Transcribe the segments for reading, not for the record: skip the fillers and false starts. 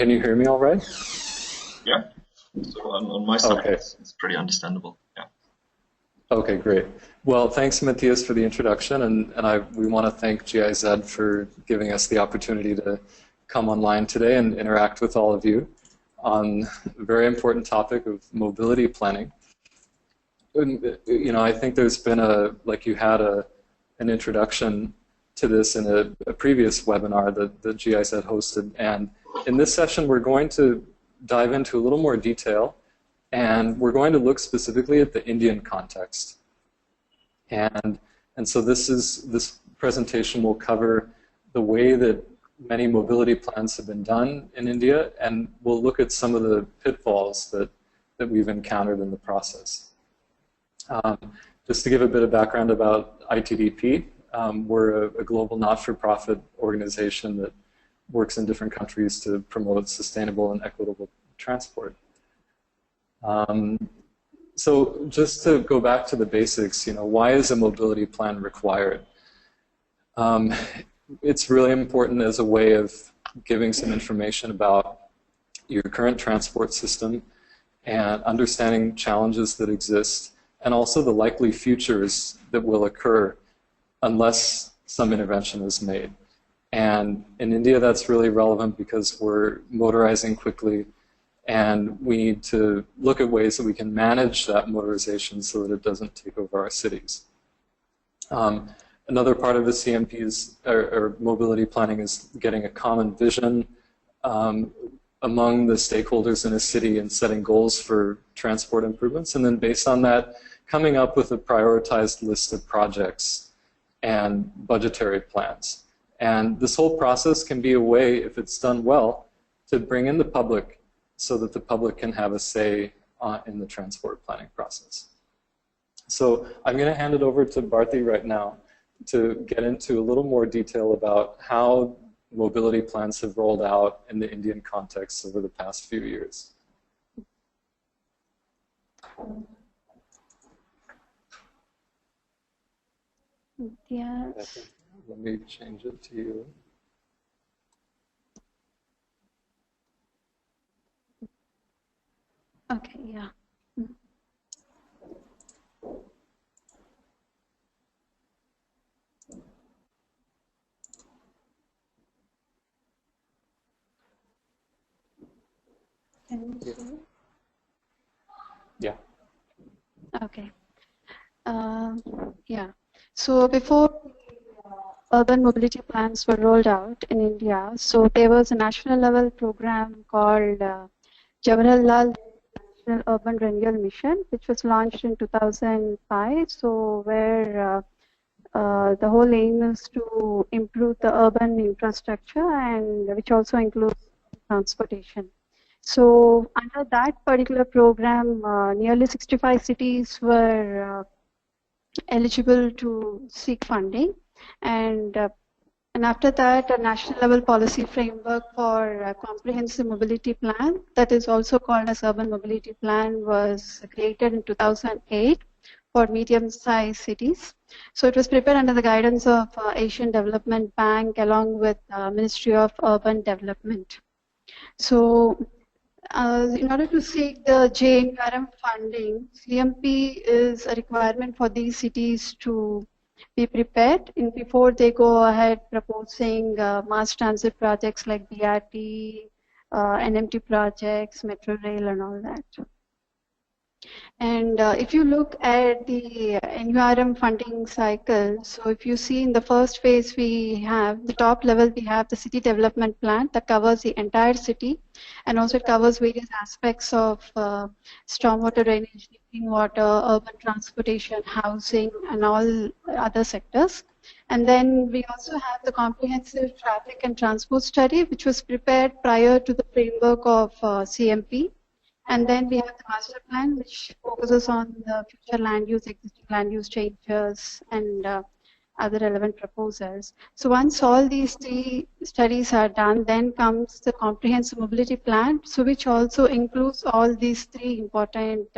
Can you hear me all right? Yeah. So on my side, okay. it's pretty understandable. Yeah. Okay, great. Well, thanks, Matthias, for the introduction, and we want to thank GIZ for giving us the opportunity to come online today and interact with all of you on a very important topic of mobility planning. And, you know, I think there's been an introduction to this in a previous webinar that GIZ hosted, and in this session we're going to dive into a little more detail, and we're going to look specifically at the Indian context. And so this presentation will cover the way that many mobility plans have been done in India, and we'll look at some of the pitfalls that we've encountered in the process. Just to give a bit of background about ITDP, we're a global not-for-profit organization that works in different countries to promote sustainable and equitable transport. So just to go back to the basics, you know, why is a mobility plan required? It's really important as a way of giving some information about your current transport system and understanding challenges that exist, and also the likely futures that will occur unless some intervention is made. And in India, that's really relevant because we're motorizing quickly, and we need to look at ways that we can manage that motorization so that it doesn't take over our cities. Another part of the CMP's or mobility planning is getting a common vision among the stakeholders in a city and setting goals for transport improvements, and then based on that, coming up with a prioritized list of projects and budgetary plans. And this whole process can be a way, if it's done well, to bring in the public so that the public can have a say in the transport planning process. So I'm going to hand it over to Bharathi right now to get into a little more detail about how mobility plans have rolled out in the Indian context over the past few years. Yes. Let me change it to you. Okay, yeah. Can you see? Yeah. Okay. Yeah. So before urban mobility plans were rolled out in India, so there was a national level program called Jawaharlal National Urban Renewal Mission, which was launched in 2005. So where the whole aim is to improve the urban infrastructure, and which also includes transportation. So under that particular program, nearly 65 cities were eligible to seek funding, and after that, a national level policy framework for a comprehensive mobility plan, that is also called as urban mobility plan, was created in 2008 for medium-sized cities. So it was prepared under the guidance of Asian Development Bank along with Ministry of Urban Development. So in order to seek the JNRM funding, CMP is a requirement for these cities to be prepared before they go ahead proposing mass transit projects like BRT, NMT projects, metro rail, and all that. And if you look at the NURM funding cycle, so if you see in the first phase, we have the top level, we have the city development plan that covers the entire city, and also it covers various aspects of stormwater drainage, drinking water, urban transportation, housing, and all other sectors. And then we also have the comprehensive traffic and transport study, which was prepared prior to the framework of CMP. And then we have the master plan, which focuses on the future land use, existing land use changes, and other relevant proposals. So once all these three studies are done, then comes the comprehensive mobility plan, so which also includes all these three important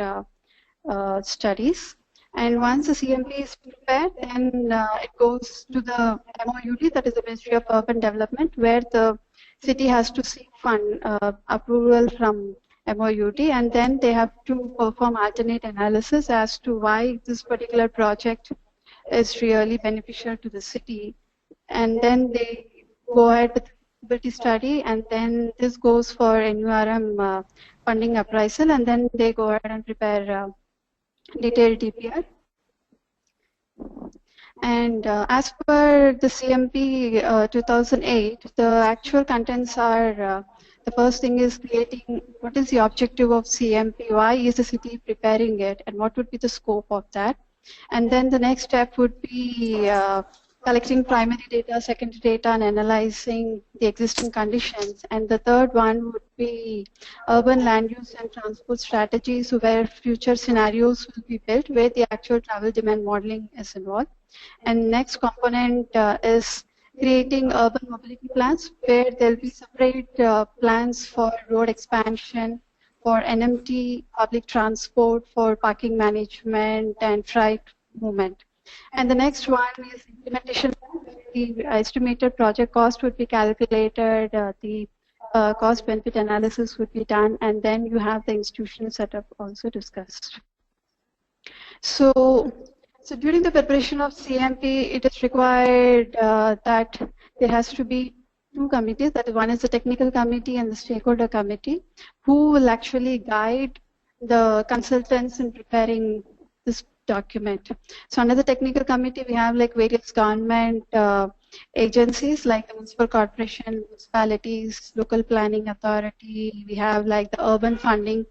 studies. And once the CMP is prepared, then it goes to the MOUD, that is the Ministry of Urban Development, where the city has to seek fund approval from MOUD, and then they have to perform alternate analysis as to why this particular project is really beneficial to the city. And then they go ahead with the feasibility study, and then this goes for NURM funding appraisal, and then they go ahead and prepare detailed DPR. And as per the CMP 2008, the actual contents are, the first thing is creating what is the objective of CMP, why is the city preparing it, and what would be the scope of that. And then the next step would be collecting primary data, secondary data, and analyzing the existing conditions. And the third one would be urban land use and transport strategies, where future scenarios will be built, where the actual travel demand modeling is involved. And next component is creating urban mobility plans, where there will be separate plans for road expansion, for NMT, public transport, for parking management, and freight movement. And the next one is implementation. The estimated project cost would be calculated, the cost benefit analysis would be done, and then you have the institutional setup also discussed. So during the preparation of CMP, it is required that there has to be two committees. That is, one is the technical committee and the stakeholder committee, who will actually guide the consultants in preparing this document. So under the technical committee, we have like various government agencies like the municipal corporation, municipalities, local planning authority. We have like the urban funding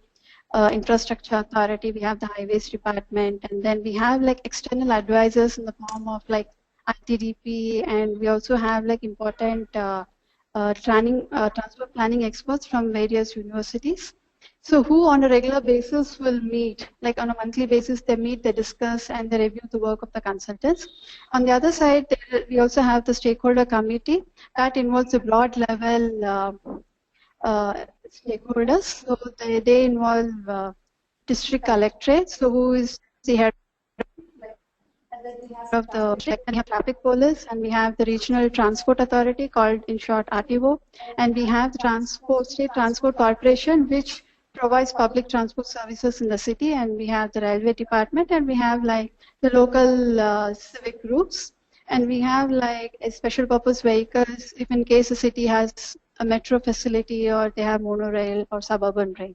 infrastructure authority. We have the highways department, and then we have like external advisors in the form of like ITDP, and we also have like important transport planning experts from various universities. So who on a regular basis will meet, like on a monthly basis, they meet, they discuss, and they review the work of the consultants. On the other side, we also have the stakeholder committee that involves the broad level stakeholders. So they involve district collectorates, so who is the head of the district, and we have traffic police, and we have the regional transport authority called in short RTO, and we have the state transport corporation, which provides public transport services in the city, and we have the railway department, and we have like the local civic groups, and we have like a special purpose vehicles if in case the city has a metro facility or they have monorail or suburban rail.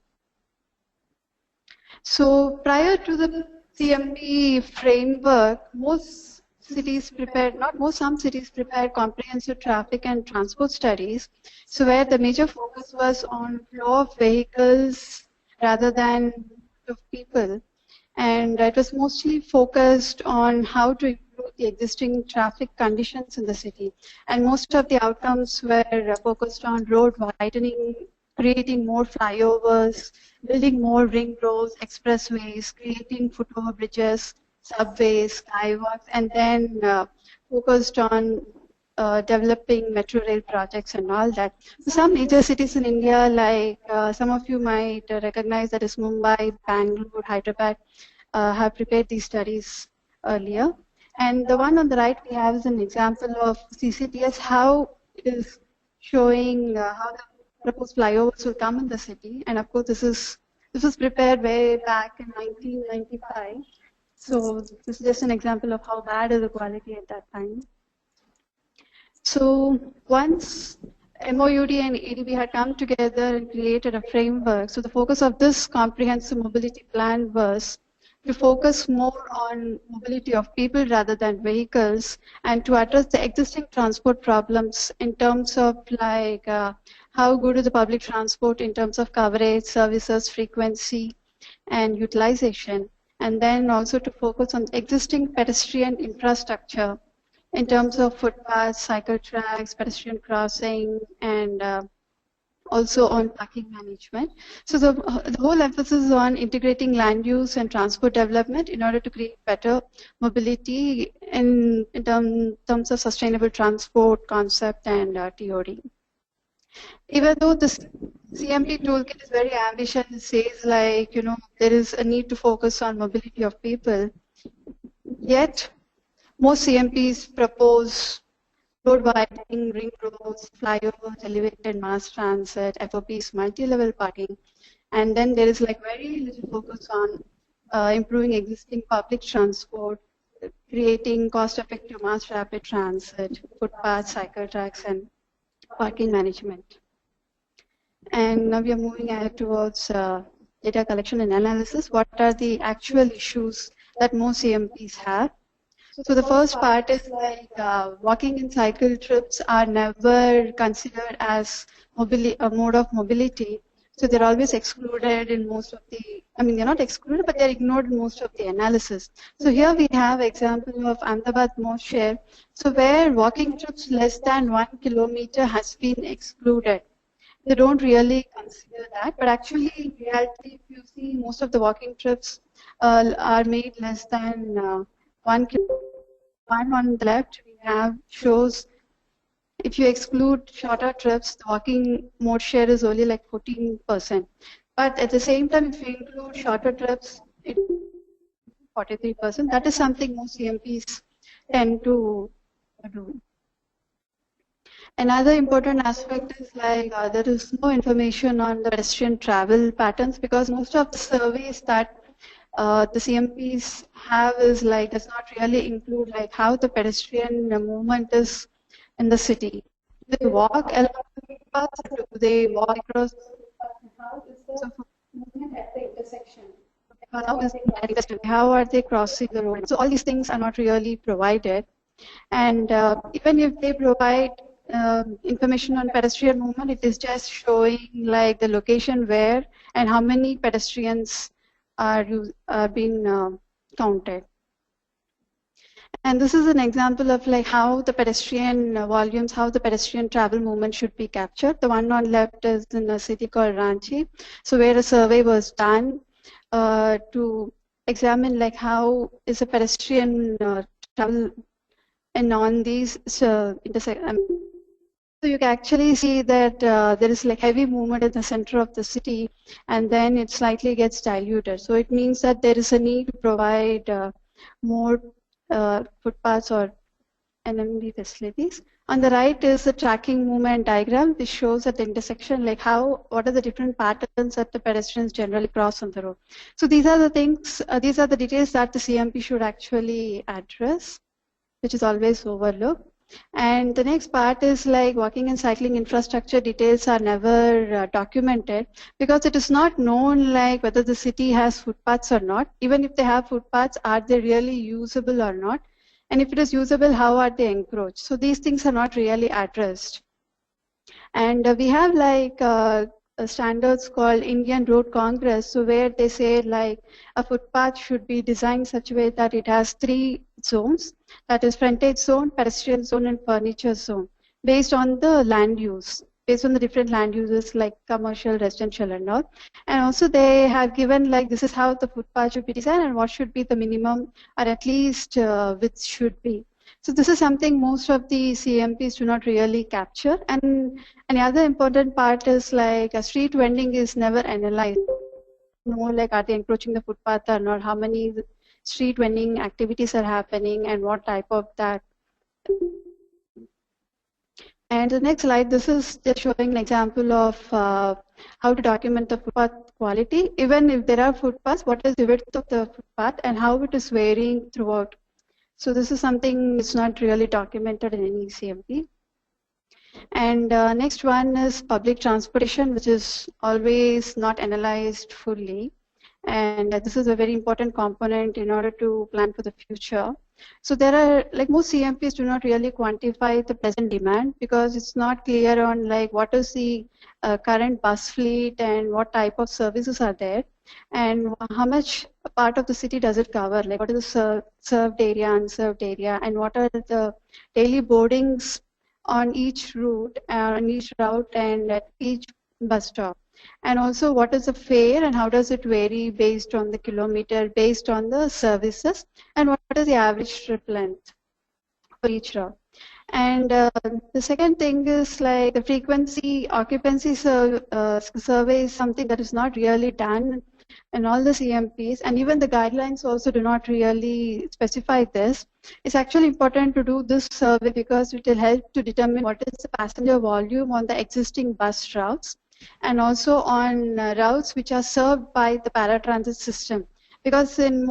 So prior to the CMP framework, most cities prepared, not most, some cities prepared comprehensive traffic and transport studies, so where the major focus was on flow of vehicles rather than of people, and it was mostly focused on how to improve the existing traffic conditions in the city, and most of the outcomes were focused on road widening, creating more flyovers, building more ring roads, expressways, creating foot-over bridges, subways, skywalks, and then focused on developing metro rail projects and all that. So some major cities in India, like some of you might recognize, that is Mumbai, Bangalore, Hyderabad, have prepared these studies earlier. And the one on the right we have is an example of CCTS, how it is showing how the proposed flyovers will come in the city. And of course, this was prepared way back in 1995. So this is just an example of how bad is the quality at that time. So once MOUD and ADB had come together and created a framework, so the focus of this comprehensive mobility plan was to focus more on mobility of people rather than vehicles, and to address the existing transport problems in terms of like how good is the public transport in terms of coverage, services, frequency, and utilization. And then also to focus on existing pedestrian infrastructure in terms of footpaths, cycle tracks, pedestrian crossing, and also on parking management. So the whole emphasis is on integrating land use and transport development in order to create better mobility in terms of sustainable transport concept and TOD. Even though this CMP toolkit is very ambitious, it says like, you know, there is a need to focus on mobility of people, yet most CMPs propose road widening, ring roads, flyovers, elevated mass transit, FOPs, multi-level parking. And then there is like very little focus on improving existing public transport, creating cost-effective mass rapid transit, footpaths, cycle tracks, and parking management. And now we are moving ahead towards data collection and analysis. What are the actual issues that most CMPs have? So the first part is like walking and cycle trips are never considered as a mode of mobility. So they're always excluded in most of the, I mean, they're not excluded, but they're ignored in most of the analysis. So here we have example of Ahmedabad most share. So where walking trips less than 1 kilometer has been excluded. They don't really consider that, but actually in reality, if you see most of the walking trips are made less than 1 kilometer. One on the left we have shows if you exclude shorter trips, the walking mode share is only like 14%. But at the same time, if you include shorter trips, it's 43%. That is something most CMPs tend to do. Another important aspect is like there is no information on the pedestrian travel patterns, because most of the surveys that the CMPs have is like does not really include like how the pedestrian movement is in the city. Do they walk along the footpaths, or do they walk across the footpath? How is the movement at the intersection? How are they crossing the road? So all these things are not really provided. And even if they provide information on pedestrian movement, it is just showing like the location where and how many pedestrians are being counted. And this is an example of like how the pedestrian volumes, how the pedestrian travel movement should be captured. The one on left is in a city called Ranchi, so where a survey was done to examine like how is a pedestrian travel and on these intersections. So you can actually see that there is like heavy movement in the center of the city, and then it slightly gets diluted. So it means that there is a need to provide more footpaths or NMB facilities. On the right is the tracking movement diagram, which shows at the intersection like what are the different patterns that the pedestrians generally cross on the road. So these are the things, these are the details that the CMP should actually address, which is always overlooked. And the next part is like walking and cycling infrastructure details are never documented, because it is not known like whether the city has footpaths or not. Even if they have footpaths, are they really usable or not? And if it is usable, how are they encroached? So these things are not really addressed. And we have like standards called Indian Road Congress, so where they say like a footpath should be designed such a way that it has 3 zones, that is frontage zone, pedestrian zone, and furniture zone, based on the land use, based on the different land uses like commercial, residential, and all. And also they have given like this is how the footpath should be designed and what should be the minimum or at least width should be. So this is something most of the CMPs do not really capture. And the other important part is like a street vending is never analyzed. Know like are they encroaching the footpath or not, how many street vending activities are happening, and what type of that. And the next slide, this is just showing an example of how to document the footpath quality. Even if there are footpaths, what is the width of the footpath and how it is varying throughout. So this is something that's not really documented in any CMP. And next one is public transportation, which is always not analyzed fully. And this is a very important component in order to plan for the future. So there are, like most CMPs do not really quantify the present demand, because it's not clear on like what is the current bus fleet and what type of services are there, and how much part of the city does it cover, like what is the served area, unserved area, and what are the daily boardings on each route, and at each bus stop. And also what is the fare and how does it vary based on the kilometer, based on the services, and what is the average trip length for each route. And the second thing is like the frequency occupancy survey is something that is not really done in all the CMPs, and even the guidelines also do not really specify this. It's actually important to do this survey because it will help to determine what is the passenger volume on the existing bus routes and also on routes which are served by the paratransit system. Because in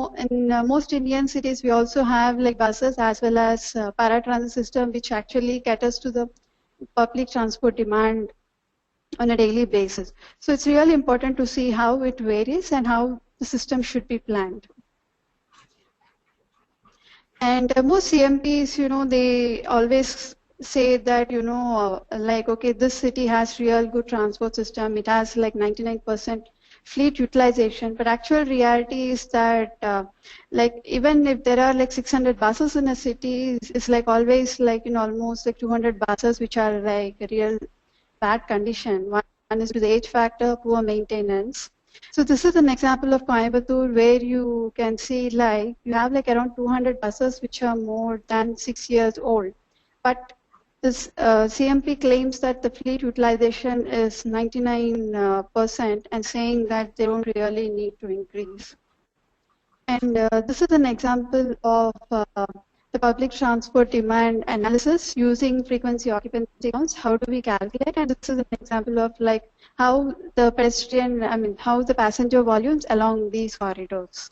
most Indian cities, we also have like buses as well as paratransit system, which actually caters to the public transport demand on a daily basis. So it's really important to see how it varies and how the system should be planned. And most CMPs, they always say that, like, okay, this city has real good transport system. It has like 99% fleet utilization. But actual reality is that, like, even if there are like 600 buses in a city, it's like always like, almost like 200 buses which are like real bad condition. One is to the age factor, poor maintenance. So this is an example of Coimbatore where you can see like you have like around 200 buses which are more than 6 years old. But this CMP claims that the fleet utilization is 99% and saying that they don't really need to increase. And this is an example of the public transport demand analysis using frequency occupancy counts. How do we calculate? And this is an example of like how the how the passenger volumes along these corridors.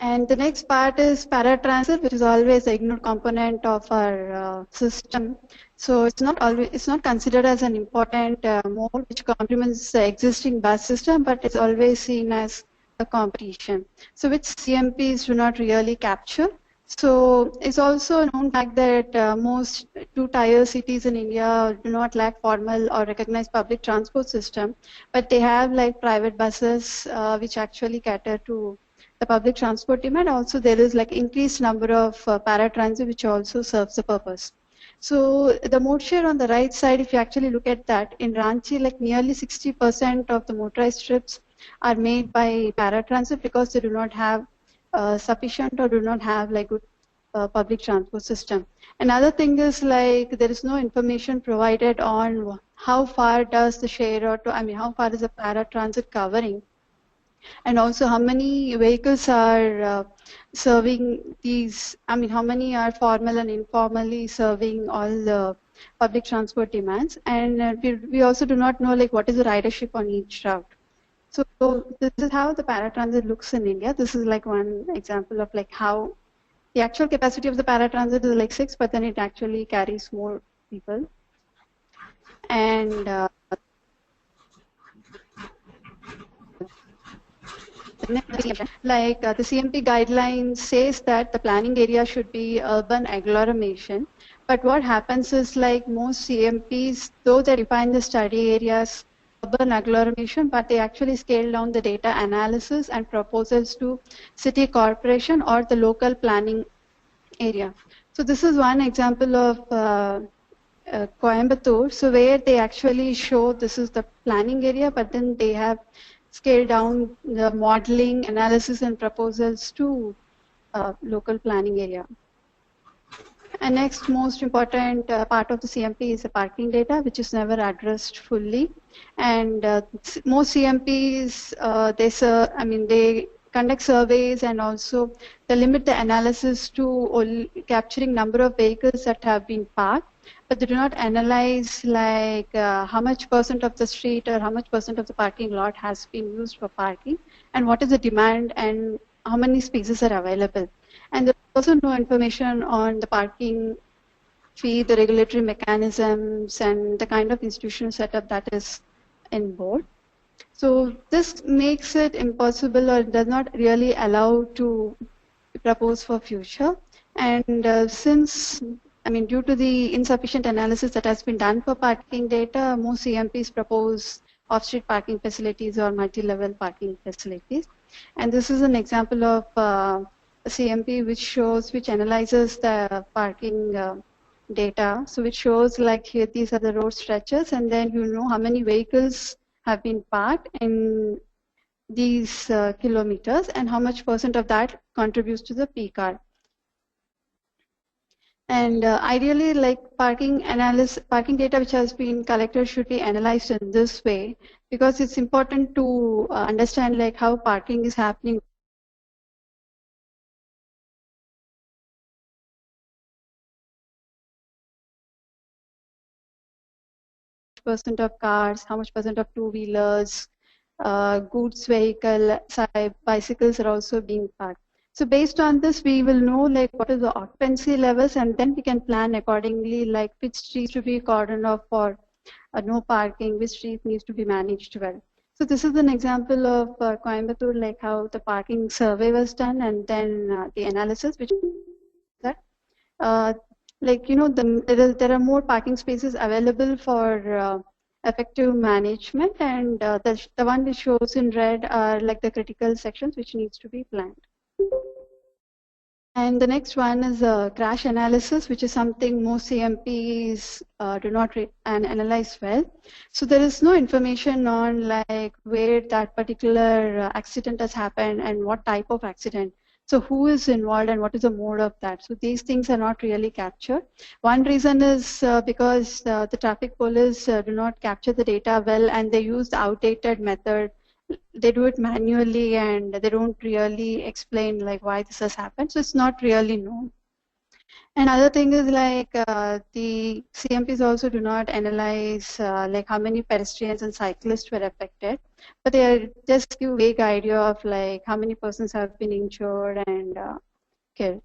And the next part is paratransit, which is always the ignored component of our system. So it's not considered as an important mode which complements the existing bus system, but it's always seen as a competition. So which CMPs do not really capture. So it's also a known fact that most two-tier cities in India do not lack formal or recognized public transport system, but they have like private buses which actually cater to the public transport demand. Also, there is like increased number of paratransit which also serves the purpose. So the mode share on the right side, if you actually look at that, in Ranchi, like nearly 60% of the motorized trips are made by paratransit because they do not have sufficient or do not have like good public transport system. Another thing is like there is no information provided on how far does the share or how far is the paratransit covering, and also how many vehicles are serving these, how many are formal and informally serving all the public transport demands, and we also do not know like what is the ridership on each route. So this is how the paratransit looks in India. This is like one example of like how the actual capacity of the paratransit is like 6, but then it actually carries more people. And like the CMP guidelines says that the planning area should be urban agglomeration. But what happens is like most CMPs, though they define the study areas urban agglomeration, but they actually scale down the data analysis and proposals to city corporation or the local planning area. So this is one example of Coimbatore, so where they actually show this is the planning area, but then they have scaled down the modeling, analysis, and proposals to local planning area. And next, most important part of the CMP is the parking data, which is never addressed fully. And most CMPs, they conduct surveys and also they limit the analysis to only capturing number of vehicles that have been parked, but they do not analyze like how much % of the street or how much % of the parking lot has been used for parking, and what is the demand and how many spaces are available. And there's also no information on the parking fee, the regulatory mechanisms, and the kind of institutional setup that is in board. So this makes it impossible or does not really allow to propose for future. And since, due to the insufficient analysis that has been done for parking data, most CMPs propose off-street parking facilities or multi-level parking facilities. And this is an example of a CMP which analyzes the parking data. So which shows like here, these are the road stretches, and then you know how many vehicles have been parked in these kilometers and how much % of that contributes to the peak hour. And ideally, like parking data which has been collected should be analyzed in this way, because it's important to understand like how parking is happening. Percent of cars, how much percent of two-wheelers, goods vehicle, bicycles are also being parked. So based on this, we will know like what is the occupancy levels, and then we can plan accordingly, like which streets to be cordoned off for no parking, which street needs to be managed well. So this is an example of Coimbatore, like how the parking survey was done, and then the analysis, which that. Like there are more parking spaces available for effective management, and the one which shows in red are like the critical sections which needs to be planned. And the next one is crash analysis, which is something most CMPs do not analyze well. So there is no information on like where that particular accident has happened and what type of accident. So who is involved and what is the mode of that? So these things are not really captured. One reason is because the traffic police do not capture the data well, and they use the outdated method. They do it manually, and they don't really explain like why this has happened. So it's not really known. Another thing is like the CMPs also do not analyze like how many pedestrians and cyclists were affected, but they just give vague idea of like how many persons have been injured and killed.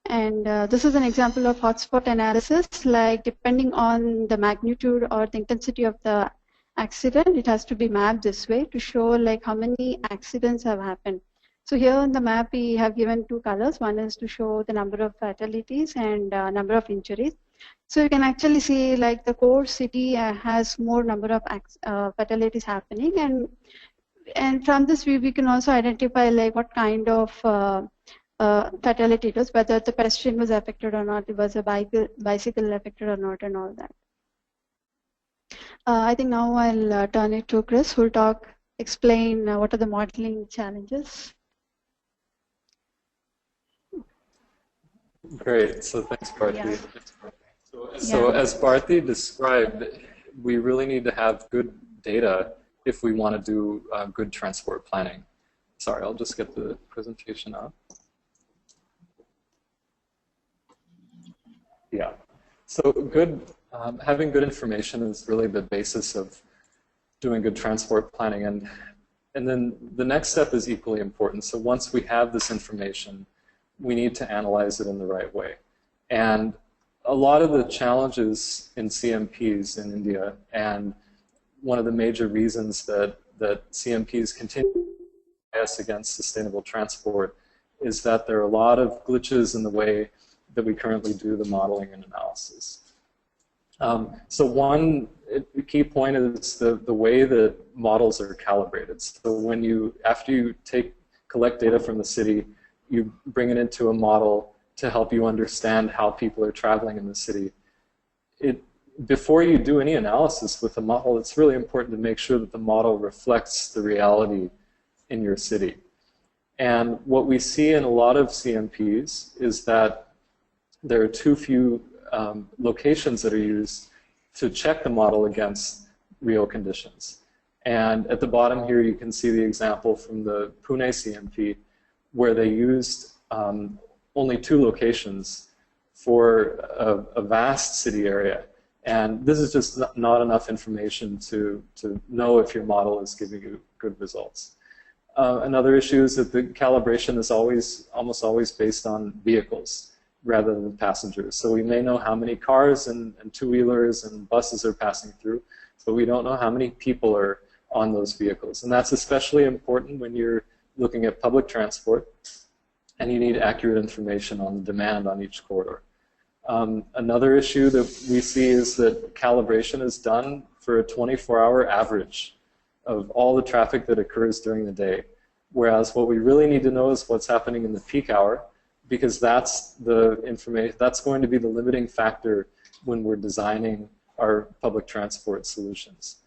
And this is an example of hotspot analysis. Like depending on the magnitude or the intensity of the accident, it has to be mapped this way to show like how many accidents have happened. So here on the map, we have given two colors. One is to show the number of fatalities and number of injuries. So you can actually see like the core city has more number of fatalities happening, and from this we can also identify like what kind of fatality it was, whether the pedestrian was affected or not, it was a bicycle affected or not, and all that. I think now I'll turn it to Chris, who will explain what are the modeling challenges. Great. So thanks, Bharathi. Yeah. So as Bharathi described, we really need to have good data if we want to do good transport planning. Sorry, I'll just get the presentation up. Yeah. So having good information is really the basis of doing good transport planning, and then the next step is equally important. So once we have this information, we need to analyze it in the right way. And a lot of the challenges in CMPs in India, and one of the major reasons that CMPs continue to bias against sustainable transport is that there are a lot of glitches in the way that we currently do the modeling and analysis. So one key point is the way that models are calibrated. So after you collect data from the city, you bring it into a model to help you understand how people are traveling in the city. Before you do any analysis with the model, it's really important to make sure that the model reflects the reality in your city. And what we see in a lot of CMPs is that there are too few locations that are used to check the model against real conditions. And at the bottom here, you can see the example from the Pune CMP, where they used only 2 locations for a vast city area. And this is just not enough information to know if your model is giving you good results. Another issue is that the calibration is almost always based on vehicles rather than passengers. So we may know how many cars and two-wheelers and buses are passing through, but we don't know how many people are on those vehicles. And that's especially important when you're looking at public transport, and you need accurate information on the demand on each corridor. Another issue that we see is that calibration is done for a 24-hour average of all the traffic that occurs during the day, whereas what we really need to know is what's happening in the peak hour, because that's the information, that's going to be the limiting factor when we're designing our public transport solutions.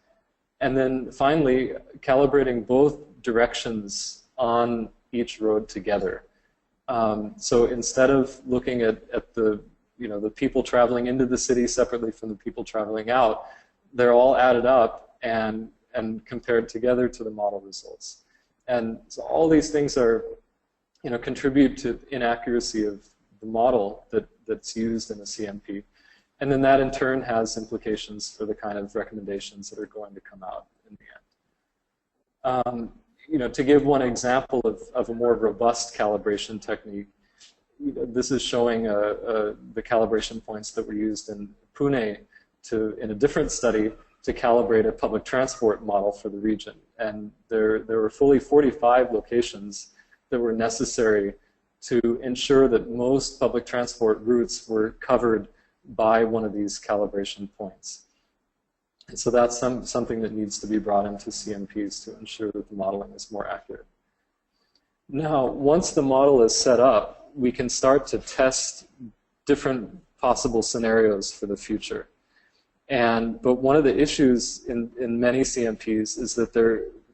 And then finally, calibrating both directions on each road together. So instead of looking at the the people traveling into the city separately from the people traveling out, they're all added up and compared together to the model results. And so all these things are, contribute to inaccuracy of the model that's used in a CMP. And then that in turn has implications for the kind of recommendations that are going to come out in the end. To give one example of a more robust calibration technique, this is showing the calibration points that were used in Pune in a different study to calibrate a public transport model for the region. And there were fully 45 locations that were necessary to ensure that most public transport routes were covered by one of these calibration points. And so that's something that needs to be brought into CMPs to ensure that the modeling is more accurate. Now, once the model is set up, we can start to test different possible scenarios for the future. But one of the issues in many CMPs is that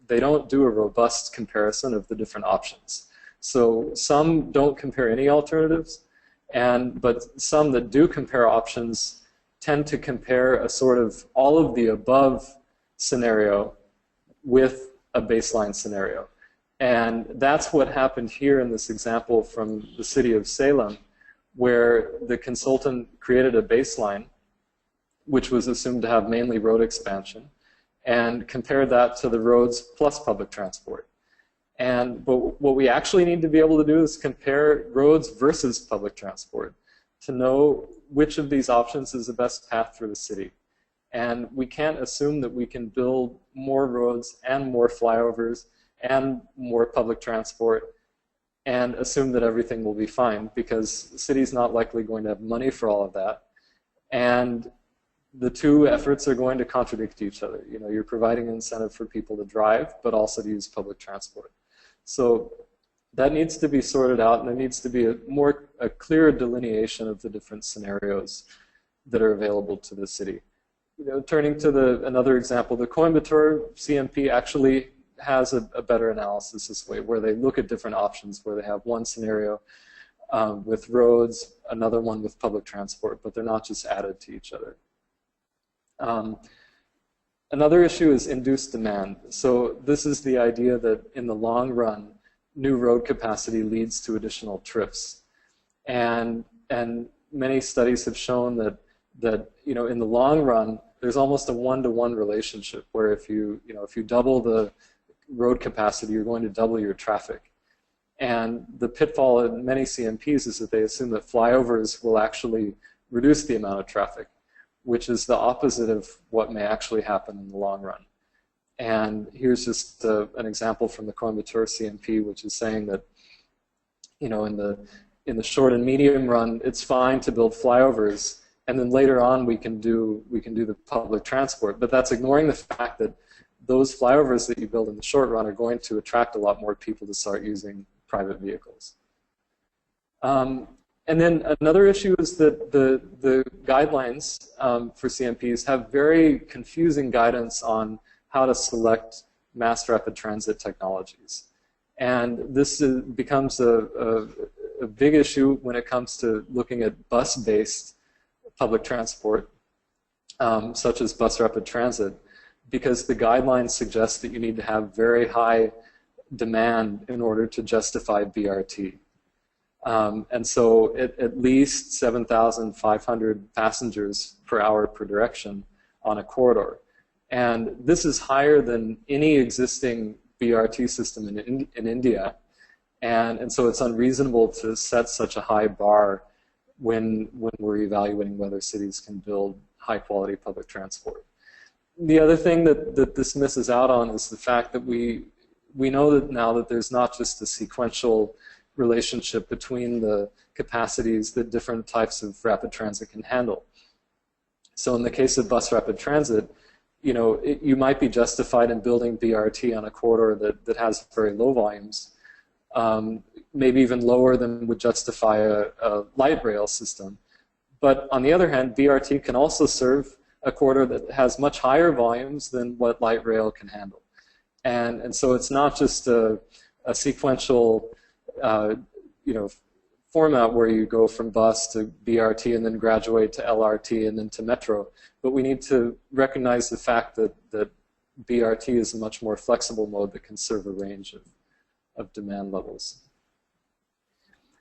they don't do a robust comparison of the different options. So some don't compare any alternatives, but some that do compare options tend to compare a sort of all of the above scenario with a baseline scenario. And that's what happened here in this example from the city of Salem, where the consultant created a baseline which was assumed to have mainly road expansion, and compared that to the roads plus public transport. But what we actually need to be able to do is compare roads versus public transport to know which of these options is the best path for the city. And we can't assume that we can build more roads and more flyovers and more public transport and assume that everything will be fine, because the city's not likely going to have money for all of that. And the two efforts are going to contradict each other. You're providing an incentive for people to drive, but also to use public transport. So that needs to be sorted out, and there needs to be a clearer delineation of the different scenarios that are available to the city. Turning to another example, the Coimbatore CMP actually has a better analysis this way, where they look at different options, where they have one scenario with roads, another one with public transport, but they're not just added to each other. Another issue is induced demand. So this is the idea that in the long run, new road capacity leads to additional trips. And many studies have shown that in the long run, there's almost a one-to-one relationship, where if you double the road capacity, you're going to double your traffic. And the pitfall in many CMPs is that they assume that flyovers will actually reduce the amount of traffic, which is the opposite of what may actually happen in the long run. And here's just an example from the Coimbatore CMP, which is saying that, in the short and medium run, it's fine to build flyovers, and then later on we can do the public transport. But that's ignoring the fact that those flyovers that you build in the short run are going to attract a lot more people to start using private vehicles. And then another issue is that the guidelines for CMPs have very confusing guidance on how to select mass rapid transit technologies. And this becomes a big issue when it comes to looking at bus-based public transport, such as bus rapid transit, because the guidelines suggest that you need to have very high demand in order to justify BRT. And so at least 7,500 passengers per hour per direction on a corridor. And this is higher than any existing BRT system in India. And so it's unreasonable to set such a high bar when we're evaluating whether cities can build high quality public transport. The other thing that this misses out on is the fact that we know that now that there's not just a sequential relationship between the capacities that different types of rapid transit can handle. So in the case of bus rapid transit, you might be justified in building BRT on a corridor that has very low volumes, maybe even lower than would justify a light rail system. But on the other hand, BRT can also serve a corridor that has much higher volumes than what light rail can handle. And so it's not just a sequential format where you go from bus to BRT and then graduate to LRT and then to metro. But we need to recognize the fact that BRT is a much more flexible mode that can serve a range of demand levels.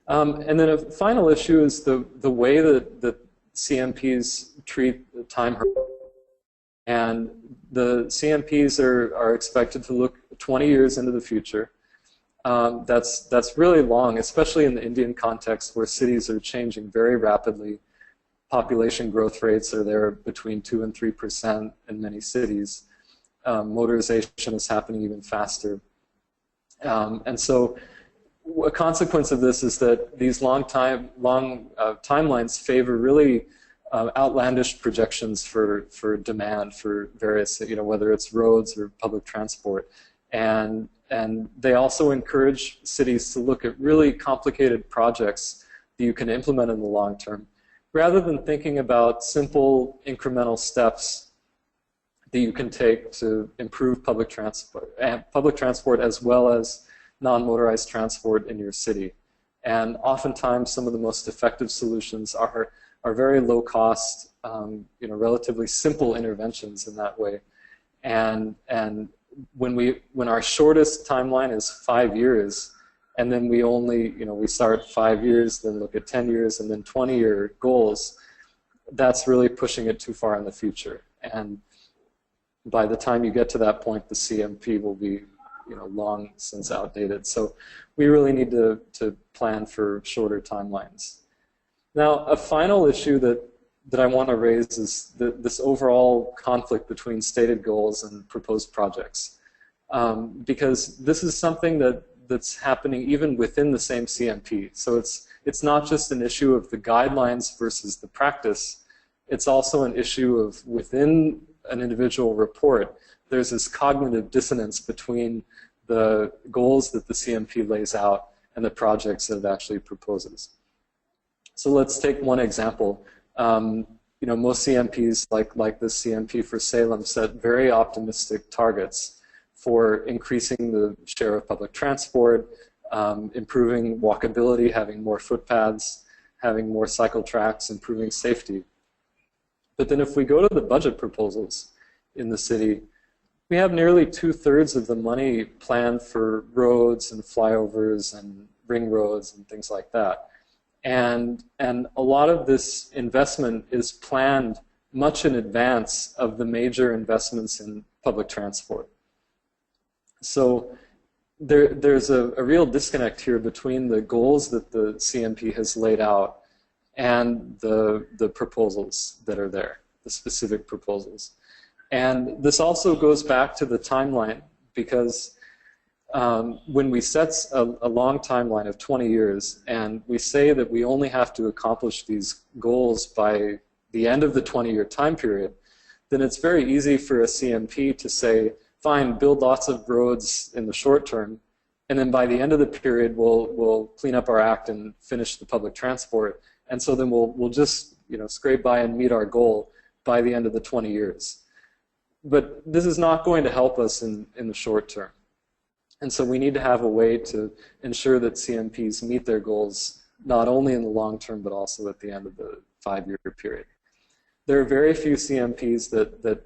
And then a final issue is the way that CMPs treat time horizon. And the CMPs are expected to look 20 years into the future. That's really long, especially in the Indian context where cities are changing very rapidly. Population growth rates are there between 2 and 3% in many cities. Motorization is happening even faster. And so a consequence of this is that these long timelines favor really outlandish projections for demand for various, whether it's roads or public transport. And they also encourage cities to look at really complicated projects that you can implement in the long term, rather than thinking about simple incremental steps that you can take to improve public transport as well as non-motorized transport in your city. And oftentimes some of the most effective solutions are very low cost, relatively simple interventions in that way. And when our shortest timeline is 5 years, and then we only, we start 5 years, then look at 10 years, and then 20-year goals, that's really pushing it too far in the future. And by the time you get to that point, the CMP will be, long since outdated. So we really need to plan for shorter timelines. Now, a final issue that I want to raise is this overall conflict between stated goals and proposed projects. Because this is something that's happening even within the same CMP. So it's not just an issue of the guidelines versus the practice. It's also an issue of within an individual report, there's this cognitive dissonance between the goals that the CMP lays out and the projects that it actually proposes. So let's take one example. Most CMPs, like this CMP for Salem, set very optimistic targets for increasing the share of public transport, improving walkability, having more footpaths, having more cycle tracks, improving safety. But then if we go to the budget proposals in the city, we have nearly 2/3 of the money planned for roads and flyovers and ring roads and things like that. And a lot of this investment is planned much in advance of the major investments in public transport. So there's a real disconnect here between the goals that the CMP has laid out and the proposals that are there, the specific proposals. And this also goes back to the timeline, because when we set a long timeline of 20 years and we say that we only have to accomplish these goals by the end of the 20-year time period, then it's very easy for a CMP to say, fine, build lots of roads in the short term, and then by the end of the period we'll clean up our act and finish the public transport, and so then we'll just scrape by and meet our goal by the end of the 20 years. But this is not going to help us in the short term. And so we need to have a way to ensure that CMPs meet their goals not only in the long term but also at the end of the 5-year period. There are very few CMPs that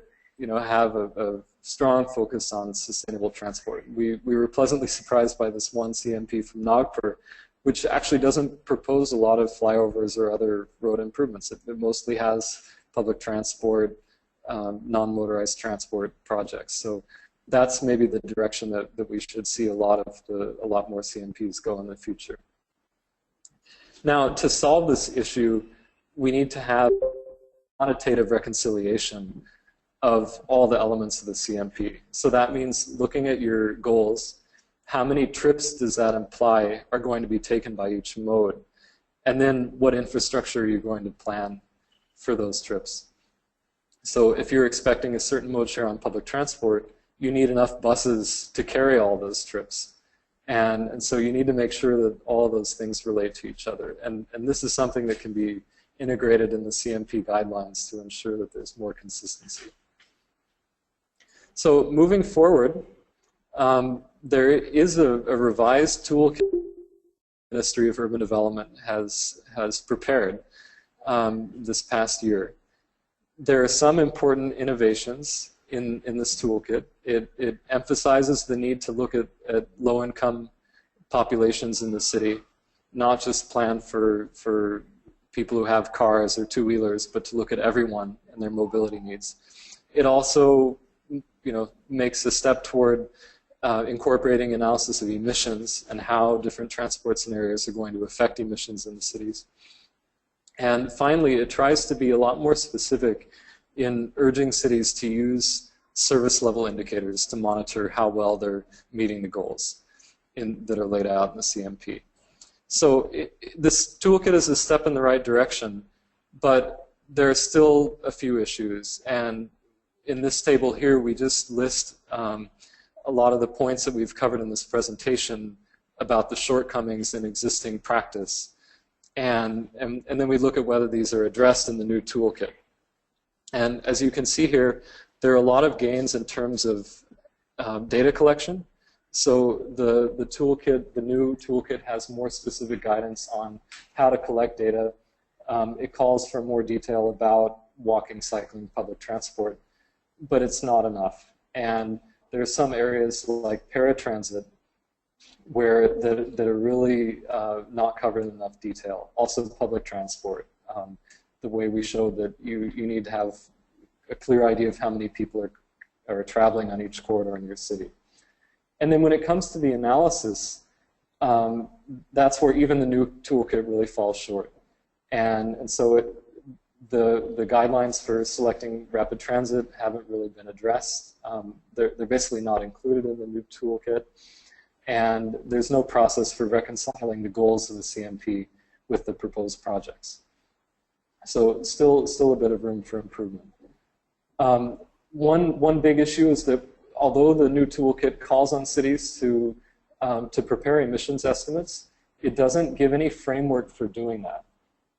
have a strong focus on sustainable transport. We were pleasantly surprised by this one CMP from Nagpur, which actually doesn't propose a lot of flyovers or other road improvements. It mostly has public transport, non-motorized transport projects. So that's maybe the direction that we should see a lot more CMPs go in the future. Now, to solve this issue, we need to have quantitative reconciliation of all the elements of the CMP. So that means looking at your goals, how many trips does that imply are going to be taken by each mode, and then what infrastructure are you going to plan for those trips. So if you're expecting a certain mode share on public transport, you need enough buses to carry all those trips. And so you need to make sure that all of those things relate to each other. And this is something that can be integrated in the CMP guidelines to ensure that there's more consistency. So moving forward, there is a revised toolkit Ministry of Urban Development has prepared this past year. There are some important innovations in this toolkit. It emphasizes the need to look at low-income populations in the city, not just plan for people who have cars or two-wheelers, but to look at everyone and their mobility needs. It also, makes a step toward incorporating analysis of emissions and how different transport scenarios are going to affect emissions in the cities. And finally, it tries to be a lot more specific in urging cities to use service level indicators to monitor how well they're meeting the goals that are laid out in the CMP. So this toolkit is a step in the right direction, but there are still a few issues. And in this table here, we just list a lot of the points that we've covered in this presentation about the shortcomings in existing practice. And then we look at whether these are addressed in the new toolkit. And as you can see here, there are a lot of gains in terms of data collection. So the toolkit, the new toolkit, has more specific guidance on how to collect data. It calls for more detail about walking, cycling, public transport, but it's not enough. And there are some areas like paratransit where that are really not covered in enough detail. Also public transport, the way we showed that you need to have a clear idea of how many people are traveling on each corridor in your city. And then when it comes to the analysis, that's where even the new toolkit really falls short. And so the guidelines for selecting rapid transit haven't really been addressed. They're basically not included in the new toolkit. And there's no process for reconciling the goals of the CMP with the proposed projects. So still a bit of room for improvement. One big issue is that although the new toolkit calls on cities to prepare emissions estimates, it doesn't give any framework for doing that.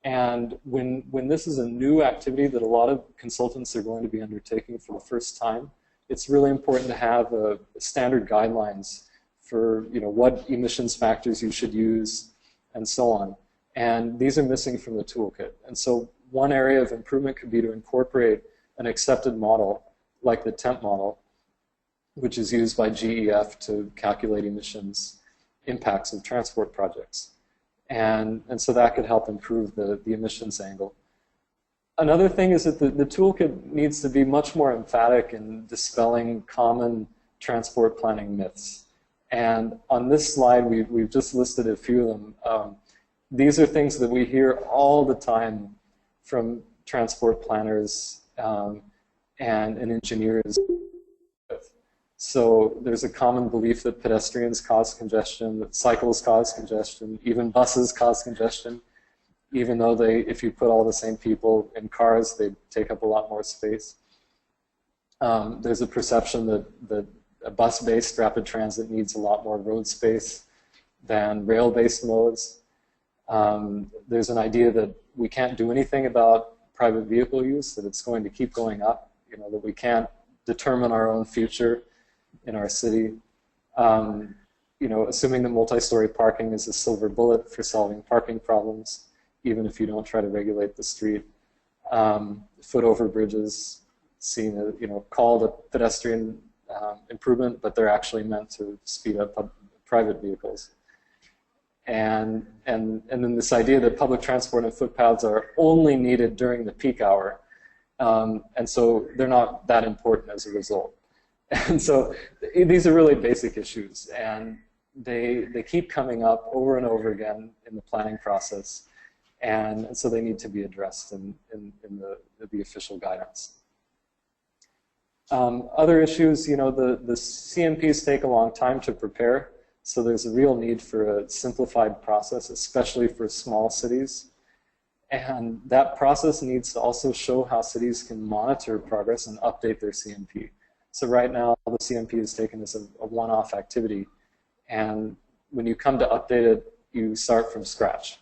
And when this is a new activity that a lot of consultants are going to be undertaking for the first time, it's really important to have standard guidelines for what emissions factors you should use and so on. And these are missing from the toolkit. And so one area of improvement could be to incorporate an accepted model like the TEMP model, which is used by GEF to calculate emissions impacts of transport projects. And so that could help improve the emissions angle. Another thing is that the toolkit needs to be much more emphatic in dispelling common transport planning myths. And on this slide, we've just listed a few of them. These are things that we hear all the time from transport planners and engineers. So there's a common belief that pedestrians cause congestion, that cycles cause congestion, even buses cause congestion, even though if you put all the same people in cars, they take up a lot more space. There's a perception that a bus-based rapid transit needs a lot more road space than rail-based modes. There's an idea that we can't do anything about private vehicle use, that it's going to keep going up, that we can't determine our own future in our city. Assuming that multi-story parking is a silver bullet for solving parking problems, even if you don't try to regulate the street. Foot over bridges, seen as, called a pedestrian improvement, but they're actually meant to speed up private vehicles. And then this idea that public transport and footpaths are only needed during the peak hour, and so they're not that important as a result. And so these are really basic issues, and they keep coming up over and over again in the planning process, and so they need to be addressed in the official guidance. Other issues, the CMPs take a long time to prepare, so there's a real need for a simplified process, especially for small cities. And that process needs to also show how cities can monitor progress and update their CMP. So right now, the CMP is taken as a one-off activity, and when you come to update it, you start from scratch.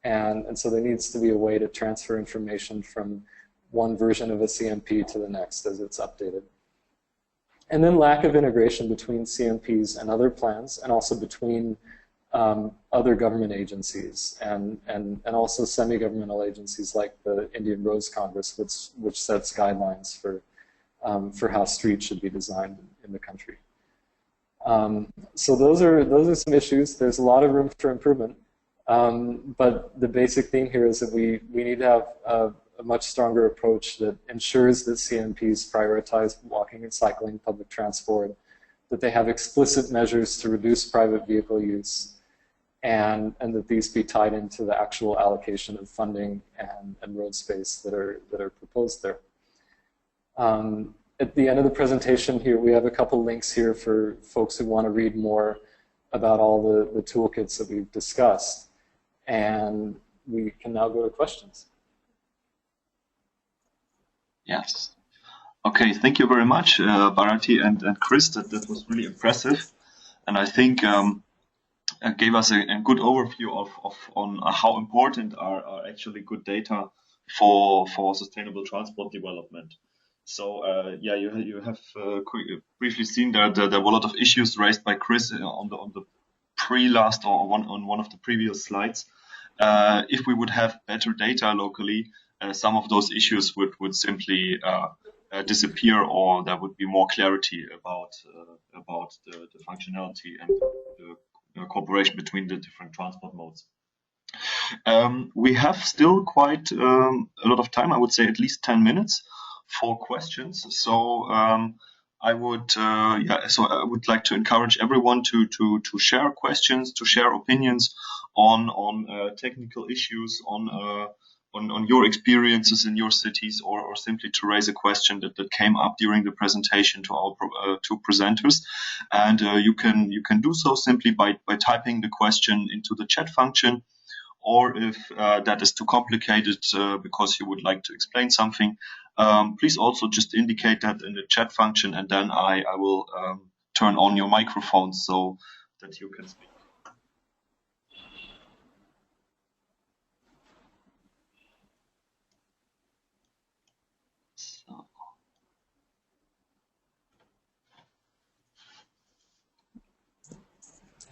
And so there needs to be a way to transfer information from one version of a CMP to the next as it's updated. And then lack of integration between CMPs and other plans, and also between other government agencies and also semi-governmental agencies like the Indian Roads Congress, which sets guidelines for how streets should be designed in the country. So those are some issues. There's a lot of room for improvement, but the basic theme here is that we need to have a much stronger approach that ensures that CMPs prioritize walking and cycling, public transport, that they have explicit measures to reduce private vehicle use, and that these be tied into the actual allocation of funding and road space that are proposed there. At the end of the presentation here, we have a couple links here for folks who want to read more about all the toolkits that we've discussed. And we can now go to questions. Yes. Okay, thank you very much, Bharathi and Chris. That was really impressive. And I think gave us a good overview on how important are actually good data for sustainable transport development. So yeah, you have briefly seen that there were a lot of issues raised by Chris on the pre-last or on one of the previous slides. If we would have better data locally, some of those issues would simply disappear, or there would be more clarity about the functionality and the cooperation between the different transport modes. We have still quite a lot of time. I would say at least 10 minutes for questions. So I would like to encourage everyone to share questions, to share opinions on technical issues, on your experiences in your cities, or simply to raise a question that came up during the presentation to our two presenters. And you can do so simply by typing the question into the chat function, or if that is too complicated because you would like to explain something, please also just indicate that in the chat function, and then I will turn on your microphone so that you can speak.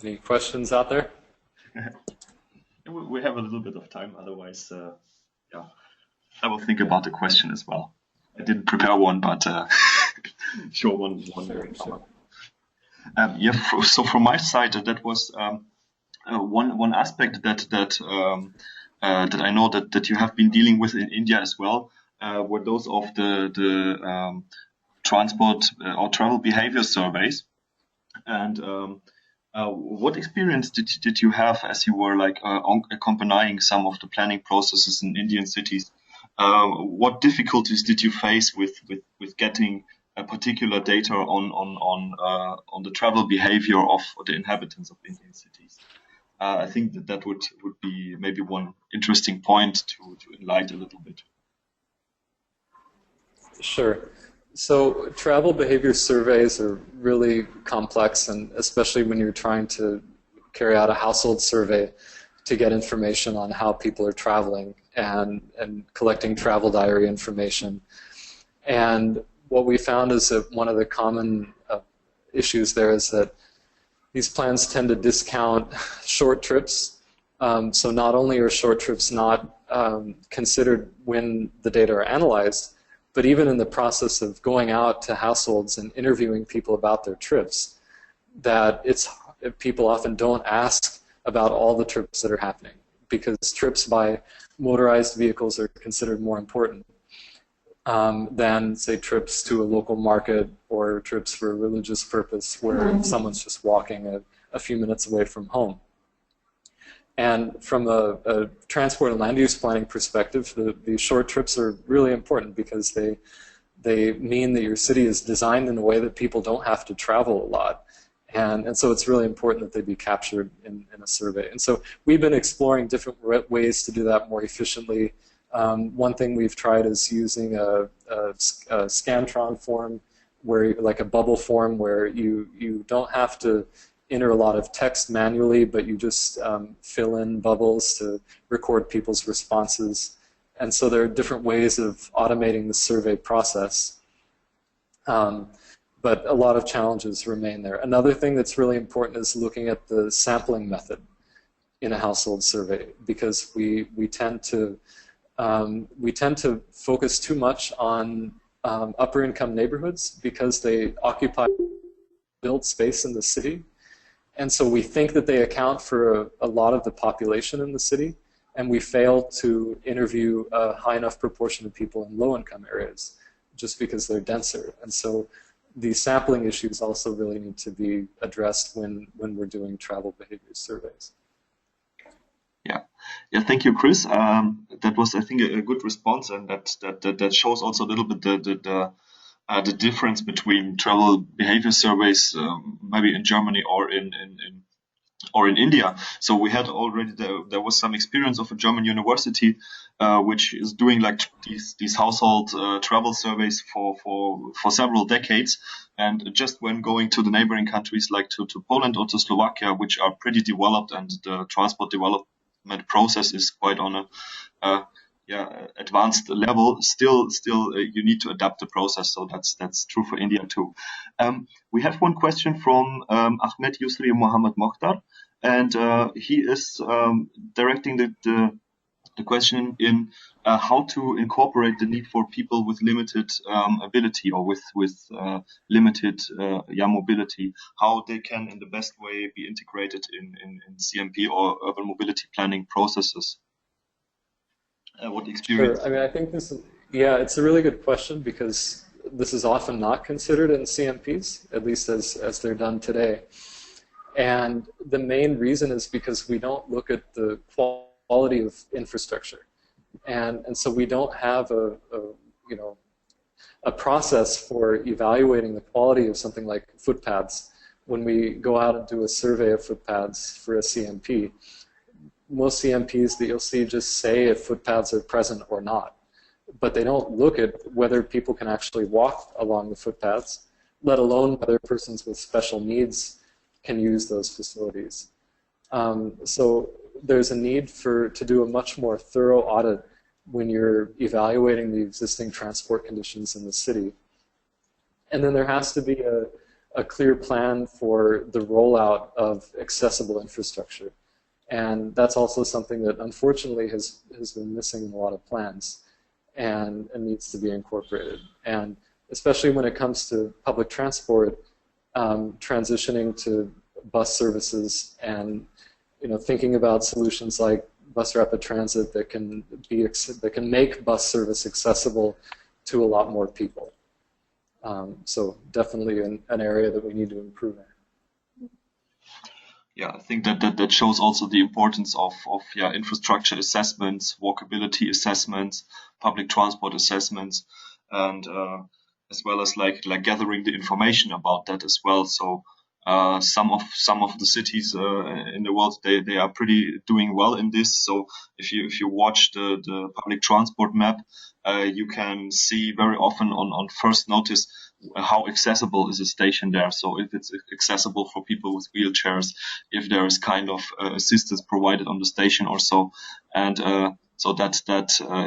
Any questions out there? We have a little bit of time, otherwise, yeah, I will think about the question as well. I didn't prepare one, but sure, one. Sure. Yeah. So from my side, that was one aspect that I know that you have been dealing with in India as well, were those of the transport or travel behavior surveys. And what experience did you have as you were like accompanying some of the planning processes in Indian cities? What difficulties did you face with getting a particular data on the travel behavior of the inhabitants of Indian cities? I think that would be maybe one interesting point to enlighten a little bit. Sure. So travel behavior surveys are really complex, and especially when you're trying to carry out a household survey to get information on how people are traveling and collecting travel diary information. And what we found is that one of the common issues there is that these plans tend to discount short trips. So not only are short trips not considered when the data are analyzed, but even in the process of going out to households and interviewing people about their trips, that people often don't ask about all the trips that are happening, because trips by motorized vehicles are considered more important than, say, trips to a local market or trips for a religious purpose where someone's just walking a few minutes away from home. And from a transport and land use planning perspective, these short trips are really important because they mean that your city is designed in a way that people don't have to travel a lot. And so it's really important that they be captured in a survey. And so we've been exploring different ways to do that more efficiently. One thing we've tried is using a Scantron form, where, like a bubble form, where you don't have to enter a lot of text manually, but you just fill in bubbles to record people's responses. And so there are different ways of automating the survey process. But a lot of challenges remain there. Another thing that's really important is looking at the sampling method. in a household survey, because we tend to focus too much on upper income neighborhoods because they occupy built space in the city. And so we think that they account for a lot of the population in the city, and we fail to interview a high enough proportion of people in low-income areas just because they're denser. And so the sampling issues also really need to be addressed when we're doing travel behavior surveys. Yeah, thank you, Chris. That was, I think, a good response, and that shows also a little bit the difference between travel behavior surveys, maybe in Germany or in India. So we had already there was some experience of a German university which is doing like these household travel surveys for several decades, and just when going to the neighboring countries like to Poland or to Slovakia, which are pretty developed, and the transport development process is quite on a advanced level, still you need to adapt the process. So that's true for India too. We have one question from Ahmed Yusri Mohammed Mokhtar, and he is directing the question in how to incorporate the need for people with limited ability, or with limited mobility, how they can in the best way be integrated in CMP or urban mobility planning processes. What experience? Sure. I mean, I think this is, it's a really good question, because this is often not considered in CMPs, at least as they're done today. And the main reason is because we don't look at the quality of infrastructure. And so we don't have a process for evaluating the quality of something like footpaths when we go out and do a survey of footpaths for a CMP. Most CMPs that you'll see just say if footpaths are present or not, but they don't look at whether people can actually walk along the footpaths, let alone whether persons with special needs can use those facilities. So there's a need to do a much more thorough audit when you're evaluating the existing transport conditions in the city. And then there has to be a clear plan for the rollout of accessible infrastructure. And that's also something that unfortunately has been missing in a lot of plans and needs to be incorporated. And especially when it comes to public transport, transitioning to bus services, and thinking about solutions like bus rapid transit that can make bus service accessible to a lot more people. So definitely an area that we need to improve in. Yeah, I think that shows also the importance of infrastructure assessments, walkability assessments, public transport assessments, and as well as like gathering the information about that as well. So some of the cities in the world, they are pretty doing well in this. So if you watch the public transport map, you can see very often on first notice how accessible is a station there. So if it's accessible for people with wheelchairs, if there is kind of assistance provided on the station or so, and so that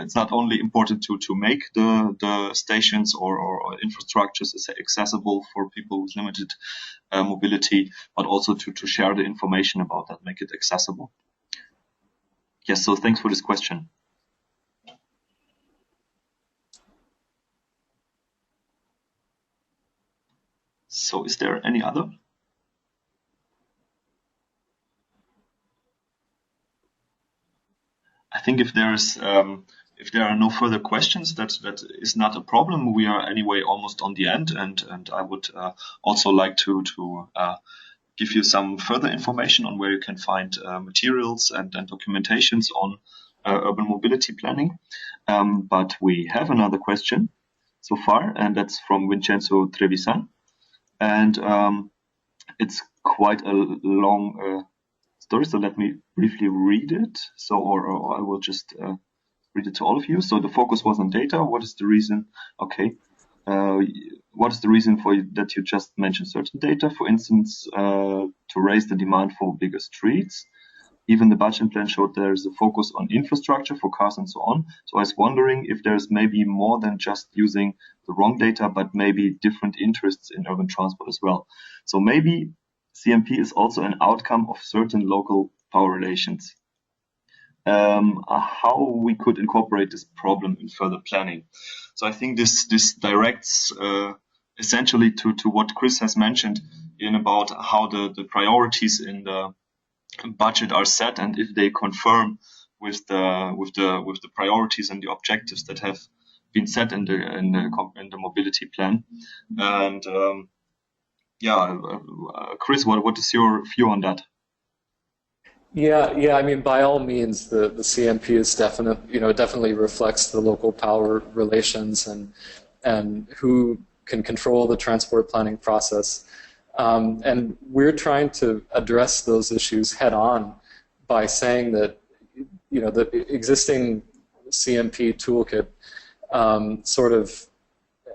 it's not only important to make the stations or infrastructures accessible for people with limited mobility, but also to share the information about that, make it accessible. Yes, so thanks for this question. So is there any other? I think if there are no further questions, that is not a problem. We are anyway almost on the end, and I would also like to give you some further information on where you can find materials and documentations on urban mobility planning. But we have another question so far, and that's from Vincenzo Trevisan. And it's quite a long story, so let me briefly read it. So, or I will just read it to all of you. So the focus was on data. What is the reason? Okay. What is the reason for that you just mentioned certain data? For instance, to raise the demand for bigger streets. Even the budget plan showed there is a focus on infrastructure for cars and so on. So I was wondering if there's maybe more than just using the wrong data, but maybe different interests in urban transport as well. So maybe CMP is also an outcome of certain local power relations. How we could incorporate this problem in further planning. So I think this directs essentially to what Chris has mentioned in about how the priorities in the budget are set, and if they confirm with the priorities and the objectives that have been set in the mobility plan. And Chris, what is your view on that? Yeah. I mean, by all means, the CMP is definitely reflects the local power relations and who can control the transport planning process. And we're trying to address those issues head on by saying that, the existing CMP toolkit sort of,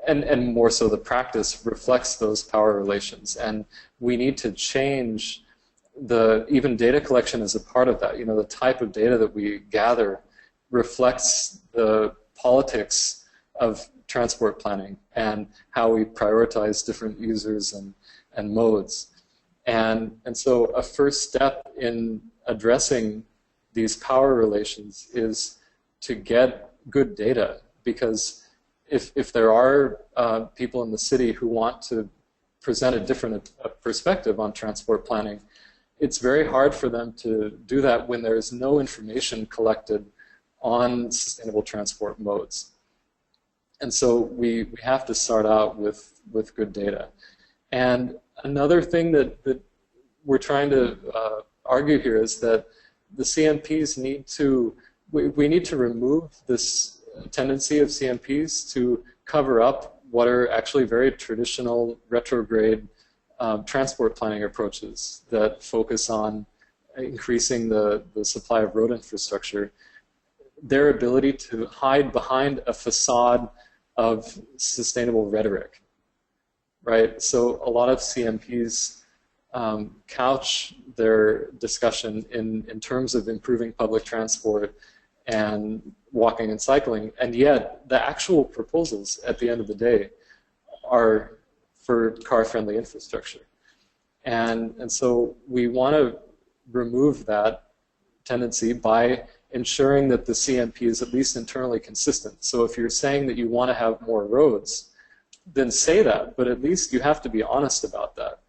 and more so the practice, reflects those power relations. And we need to change even data collection is a part of that. The type of data that we gather reflects the politics of transport planning and how we prioritize different users and modes. And so a first step in addressing these power relations is to get good data, because if there are people in the city who want to present a different perspective on transport planning, it's very hard for them to do that when there is no information collected on sustainable transport modes. And so we have to start out with good data. And another thing that we're trying to argue here is that the CMPs we need to remove this tendency of CMPs to cover up what are actually very traditional retrograde transport planning approaches that focus on increasing the supply of road infrastructure. Their ability to hide behind a facade of sustainable rhetoric, right? So a lot of CMPs couch their discussion in terms of improving public transport and walking and cycling, and yet the actual proposals at the end of the day are for car-friendly infrastructure. And so we want to remove that tendency by ensuring that the CMP is at least internally consistent. So if you're saying that you want to have more roads, then say that, but at least you have to be honest about that.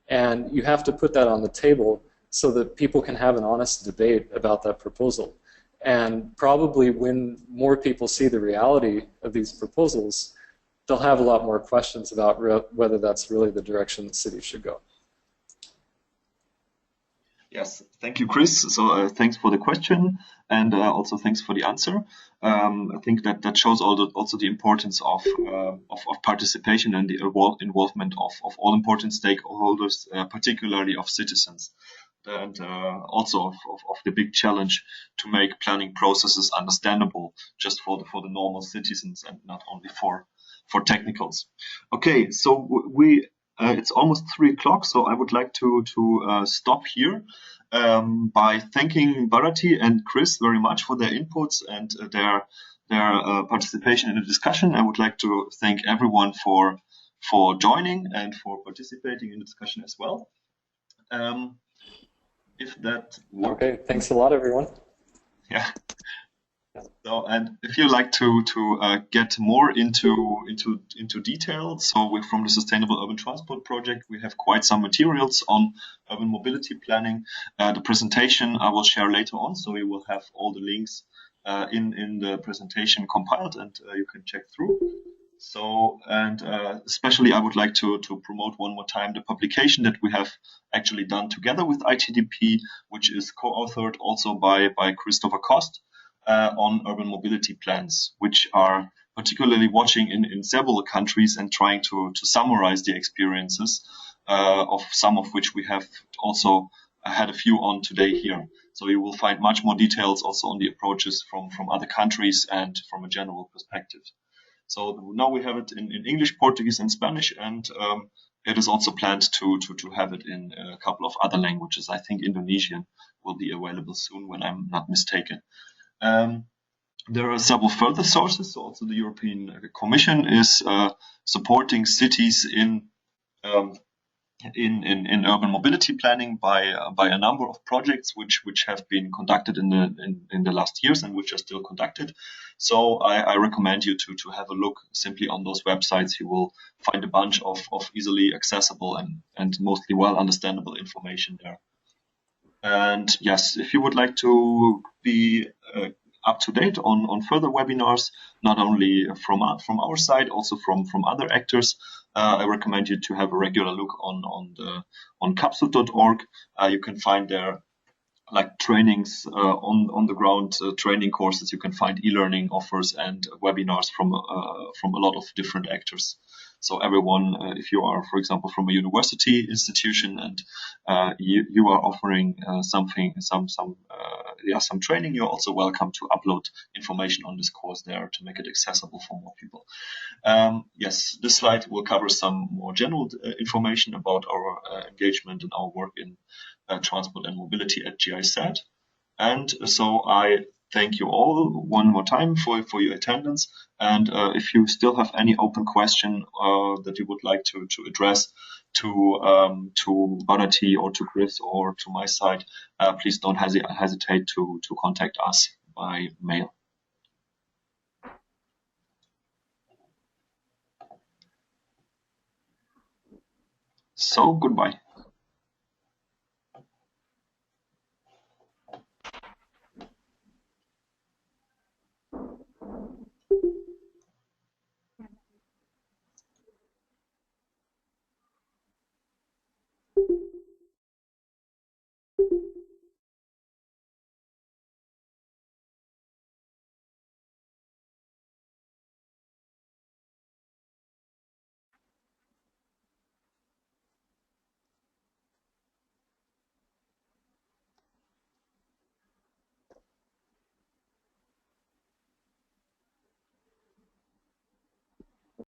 And you have to put that on the table so that people can have an honest debate about that proposal. And probably when more people see the reality of these proposals, they'll have a lot more questions about whether that's really the direction the city should go. Yes, thank you, Chris. So thanks for the question, and also thanks for the answer. I think that shows also the importance of participation and the involvement of all important stakeholders, particularly of citizens, and also of the big challenge to make planning processes understandable just for the normal citizens and not only for technicals. Okay, so it's almost 3 o'clock, so I would like to stop here by thanking Bharathi and Chris very much for their inputs and their participation in the discussion. I would like to thank everyone for joining and for participating in the discussion as well. If that works. Okay, thanks a lot, everyone. Yeah. So, and if you like to get more into detail, so we're from the Sustainable Urban Transport Project, we have quite some materials on urban mobility planning. The presentation I will share later on, so you will have all the links in the presentation compiled, and you can check through. So, and especially I would like to promote one more time the publication that we have actually done together with ITDP, which is co-authored also by Christopher Kost. On urban mobility plans, which are particularly watching in several countries and trying to summarize the experiences of some of which we have also had a few on today here. So you will find much more details also on the approaches from other countries and from a general perspective. So now we have it in English, Portuguese, and Spanish, and it is also planned to have it in a couple of other languages. I think Indonesian will be available soon, when I'm not mistaken. There are several further sources. So also the European Commission is supporting cities in in urban mobility planning by a number of projects which have been conducted in the last years and which are still conducted. So I recommend you to have a look simply on those websites. You will find a bunch of easily accessible and mostly well understandable information there. And yes, if you would like to be up to date on further webinars, not only from our side, also from other actors, I recommend you to have a regular look on capsut.org. You can find there like trainings on the ground, training courses. You can find e-learning offers and webinars from a lot of different actors. So everyone, if you are, for example, from a university institution and you are offering some training, you're also welcome to upload information on this course there to make it accessible for more people. Yes, this slide will cover some more general information about our engagement and our work in transport and mobility at GIZ. And so I thank you all one more time for your attendance. And if you still have any open question that you would like to address to Bharathi or to Chris or to my side, please don't hesitate to contact us by mail. So goodbye.